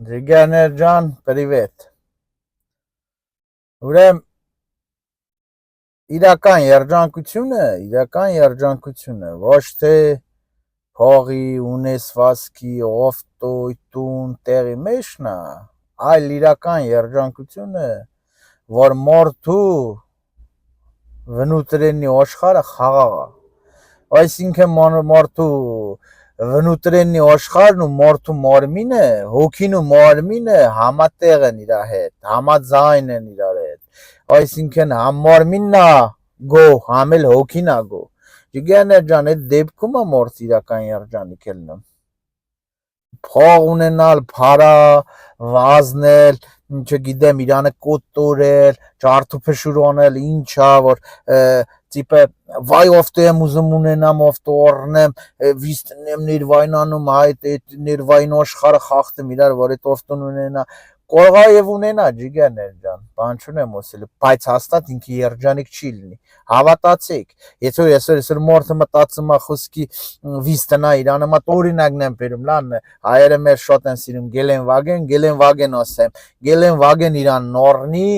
Ջիգաներ ջան, պրիվետ։ Ուրեմն իրական երջանկությունը ոչ թե փողի, ունեցվածքի, օֆտոյ, տուն, տեղի մեջն է, այլ իրական երջանկությունը, որ մարդու վնուտրենի աշխարհը խաղաղ է։ Այսինքն մարդու վնուտրենի աշխարհն ու մարդու մարմինը, հոգին ու մարմինը համատեղ են իր հետ, համաձայն են իրար հետ։ Այսինքն համ մարմինն է գոհ, համ էլ հոգին է գոհ։ Ջիգաներ ջան, այդ դեպքում է մարդ իրական երջանիկ ելնում։ Փող ունենալ, փարա վազնել, չգիտեմ, իրանը կոտորել, ջարդուփշուր անել, ինչա որ տիպը վայ օֆտո եմ ուզում ունենամ, օֆտո առնեմ, վիստնեմ ներվայնանում, այդ ներվայն աշխարհը խախտեմ իրար, որ այդ օֆտոն ունենա, կարող է եւ ունենա, ջիգաներ ջան, բան չունեմ ասել, բայց հաստատ ինքը երջանիկ չի լինի։ Հավատացեք, եթե մարդը մտածում է խոսքի վիստնա իրանը մատ օրինակն եմ բերում, լան հայերը մեր շատ են սիրում գելեն վագեն ասեմ, գելեն վագեն իրան նորնի,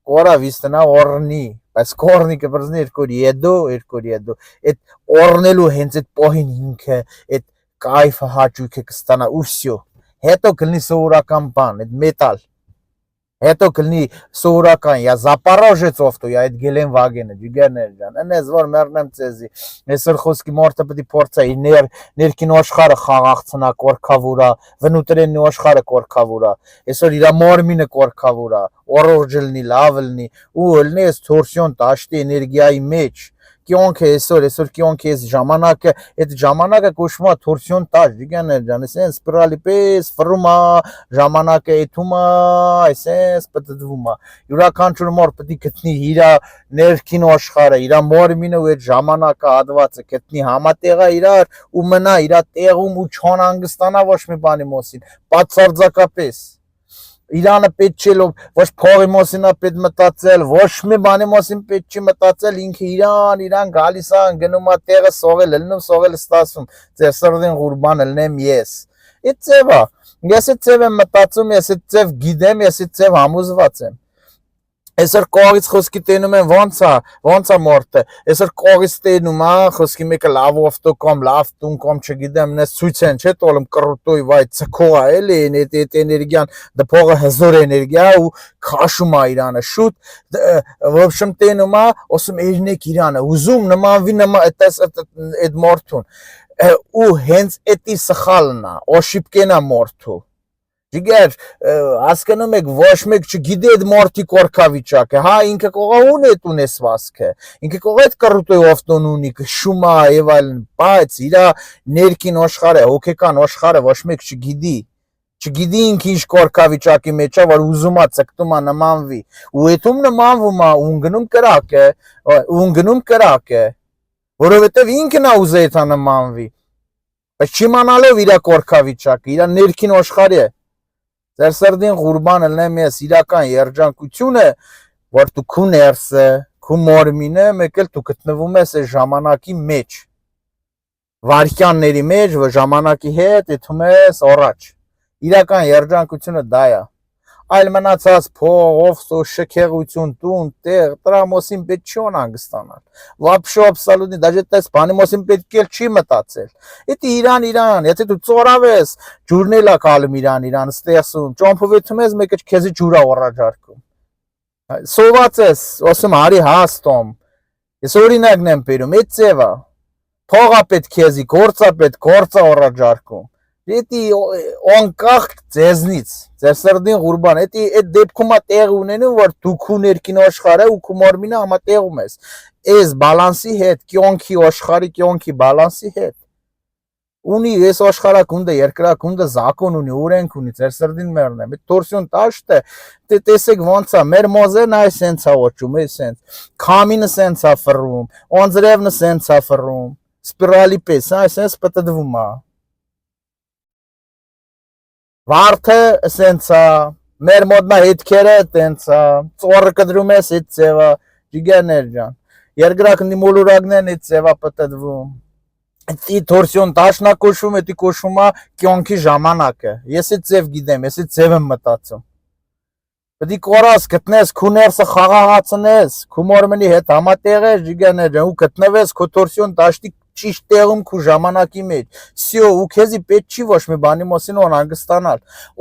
կորա վիստնա օրնի, բայց կորնիկը բրզնի երկոր այդ օրնելու հենց այդ պահին ինքը այդ կայֆը հաճույքը կստանա ու վсё, հետո կլինի սովորական բան, այդ մետալ, հետո կլինի սովորական, я запорожец օֆտո, այդ գելեն վագենը, ջիգաներ ջան, այնպես որ մեռնեմ ծեզի, այսօր խոսքի մարդը պետք է փորձի ներքին աշխարհը խաղաղցնա, կորքավուրա, վնուտրենի աշխարհը կորքավուրա, այսօր իր մարմինը կորքավուրա, օրորջ լինի, լավ լինի, ու լինի այս թորսիոն տաշտի էներգիայի մեջ, կյանքը այսօր կյանքը այս ժամանակը, այդ ժամանակը կոչվում է թորսիոն տաշ, ջիգաներ ջան, այսեն սպիրալի պես ֆրում է, ժամանակը էթում է, այսեն պատդվում է, յուրաքանչյուր մարդ պետք է գտնի իր ներքին աշխարհը, իր մարմինը ու այդ ժամանակը հատվածը գտնի համատեղա իրար ու մնա իր տեղում ու չանհանգստանա ոչ մի բանի մասին, բացարձակապես Իրանը պետք չէ ոչ փողի մասին է պետք մտածել, ոչ մի բանի մասին պետք չի մտածել, ինքը իրան գալիս է գնում է տեղը սողել, լնում ստացվում, ձեր սրդին ղուրբան լնեմ ես։ Այդ ձև է, ես այդ ձև եմ մտածում, ես այդ ձև գիտեմ, ես այդ ձև համոզված եմ։ Այսօր կողից խոսքի տենում են ոնց է մարդը, այսօր կողից տենում է, խոսքի մեկը լավ օֆտո կամ լավ տուն կամ չգիտեմ, նես ցույց են չէ տոլում կռուտոյ վայ ցկողա էլի այդ էներգիան, դա փողը հզոր էներգիա ու քաշում է իրանը շուտ, в общем տենում է, ասում երնեք իրանը, ուզում նմանվի այդ մարդուն, ու հենց էդի սխալն է, օշիպկենա մարդու Ջիգեր, հասկանում եք, ոչ մեկ չգիտի այդ մարդի կորքավիճակը, հա, ինքը կողա ունի այդ ունեցվածքը, ինքը կողա այդ կռուտոյ օֆտոն ունի, շումա եւ այլն, բայց իր ներքին աշխարհը, հոգեկան աշխարհը ոչ մեկ չգիտի ինքը ինչ կորքավիճակի մեջ է, որ ուզում է ցկտում է նմանվի, ու այդում նմանվում է, ուն գնում կրակ է, որովհետեւ ինքն է ուզում այդ նմանվի, բայց չիմանալով իր կորքավիճակը, իր ներքին աշխարհը Ձեր սրդին ղուրբան լնեմ ես իրական երջանկությունը, որ դու քու ներսը, քու մարմինը, մեկ էլ դու գտնվում ես այս ժամանակի մեջ, վարքյանների մեջ, որ ժամանակի հետ եթում ես առաջ, իրական երջանկությունը դա է, այլ մնացած փող, օֆտո, շքեղություն, տուն, տեղ, դրա մասին պետք չի անհանգստանալ, вообще абсолютно, даже այս բանի մասին պետք է չի մտածել, Էդի իրան, եթե դու ծորավես, ջուրնել է կալում իրան, ստեղսում, ճամփովեթում ես, մեկը քեզի ջուրա առաջարկում, սոված ես, ասում արի հաստում, ես օրինակն եմ բերում, այդ ձևա, փողա պետք քեզի, գործա պետք, գործա առաջարկում, Էդի անկախ ձեզնից, ձեր սրդին ղուրբան, այդ դեպքում է տեղ ունենում, որ դու քու ներքին աշխարհը ու քու մարմինը համատեղում ես, այս բալանսի հետ, կյանքի աշխարհի կյանքի բալանսի հետ, ունի այս աշխարհակունդը, երկրակունդը zakon ունի, օրենք ունի, ձեր սրդին մեռն եմ, այդ տորսիոն տաշտը, տեսեք ոնց է, մեր մոզերն այ սենց է ոչում, սենց, քամինը սենց է ֆռում, անձրևնը սենց է ֆռում, սպիրալի պես, այ սենց պատդվում է Վարդը սենց է, մեր մոտնա հետքերը տենց է, ծորը կդրում ես այդ ձևը, ջիգերներ ջան, երկրակնի մոլուրակներն այդ ձևը պատդվում, Դի թորսիոն տաշնա կոչվում է, դի կոչվում է կյանքի ժամանակը։ Ես այդ ձև գիտեմ, ես այդ ձև եմ մտածում։ Պետք է կորած գտնես, քու ներսը խաղաղացնես, քու մորմենի հետ համատեղես, ջիգաներ, ու գտնվես քո թորսիոն տաշտի ճիշտ տեղում քու ժամանակի մեջ։ Всё, ու քեզի պետք չի ոչ մի բանի մասին անհանգստանալ։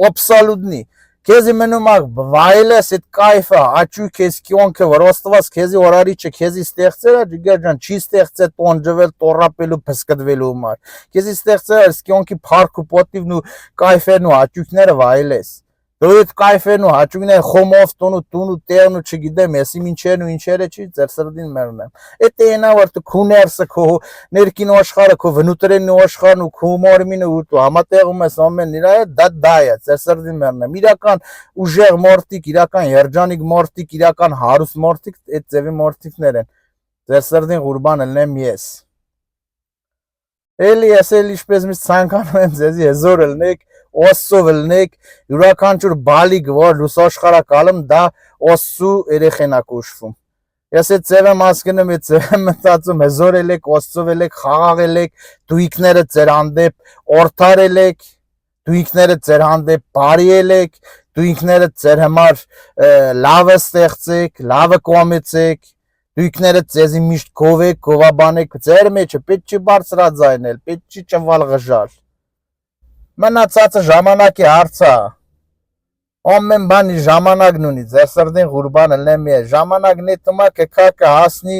Абсолютно քեզի մնում է վայելես այդ կայֆը, աճու քեզ կյանքը, որ Աստված քեզի օրարիչը քեզի ստեղծել է, ջիգար ջան, չի ստեղծել տոնջվել, տորապելու, փսկդվելու համար։ Քեզի ստեղծել է կյանքի փառք ու պատիվն ու կայֆերն ու աճուկները վայելես։ Դու այդ կայֆերն ու հաճույքները խոմով տունու տեղն ու չգիտեմ, եսի ինչերն ու ինչերը չի ձեր սրդին մերն եմ։ Այդ այնա որ դու քու ներսը քո ներքին աշխարհը քո վնուտրենի աշխարհն ու քո մորմինը ու դու համատեղում ես ամեն իրա հետ դա է ձեր սրդին մերն եմ։ Իրական ուժեղ մորտիկ, իրական երջանիկ մորտիկ, իրական հարուստ մորտիկ այդ ձևի մորտիկներ են։ Ձեր սրդին ղուրբան ելնեմ ես։ Էլի ասել ինչպես մի ցանկանում եմ ձեզի հզոր ելնեք Օսով ելնեք, յուրաքանչյուր բալիկ, որ լույս աշխարհակալում, դա Օսու երեխեն է կոչվում։ Ես այդ ձև եմ հասկանում, այդ ձև եմ մտածում, հզոր ելեք, Օսով ելեք, խաղաղ ելեք, դույքները ձեր հանդեպ օրթար ելեք, դույքները ձեր հանդեպ բարի ելեք, դույքները ձեր համար լավը ստեղծեք, լավը կոմեցեք, դույքները ձեզի միշտ գովեք, գովաբանեք, ձեր մեջը պետք չի բարձրաձայնել, պետք չի ճվալ գժալ։ Մնացածը ժամանակի հարց է։ Ամեն բանի ժամանակն ունի, ձեր սրդին ղուրբան ելնեմ ես։ Ժամանակն է տմա կքակը հասնի,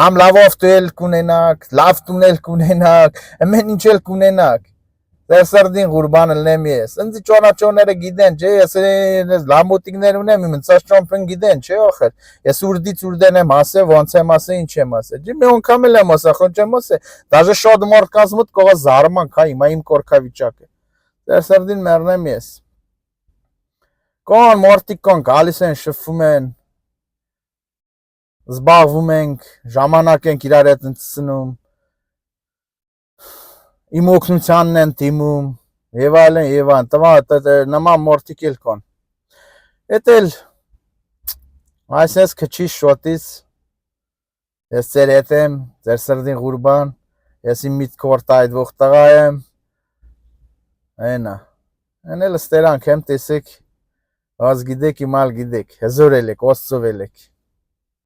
համ լավով տուել կունենաք, լավ տունել կունենաք, ամեն ինչ էլ կունենաք։ Ձեր սրդին ղուրբան ելնեմ ես։ Ինձ ճանաչողները գիտեն, չէ, ես լամոտիկներ ունեմ, իմ ցած ճամփեն գիտեն, չէ, ախր։ Ես ուրդից ուրդեն եմ ասել, ոնց եմ ասել, ինչ եմ ասել։ Ջի մի անգամ էլ եմ ասել, խոչ եմ ասել։ Դաժե շատ մարդկանց մոտ կողա զարմանք, հա, հիմա իմ կորքավիճակը։ Ձեր սրդին մեռնեմ ես։ Կան մարդիկ կան, գալիս են, շփվում են, զբաղվում ենք, ժամանակ ենք իրար հետ ընծնում։ Իմ օգնությանն են դիմում, եւ այլն, տվա նման մորտիկ էլ կան։ Էդ էլ այսպես քչի շոտից ես ձեր հետ եմ, ձեր սրդին ղուրբան, ես իմ միտքը արտահայտվող տղա եմ, այնա, այն էլ ստերանք եմ տեսեք, аз գիտեք, իմ ալ գիտեք, հզոր ելեք, Աստծով ելեք։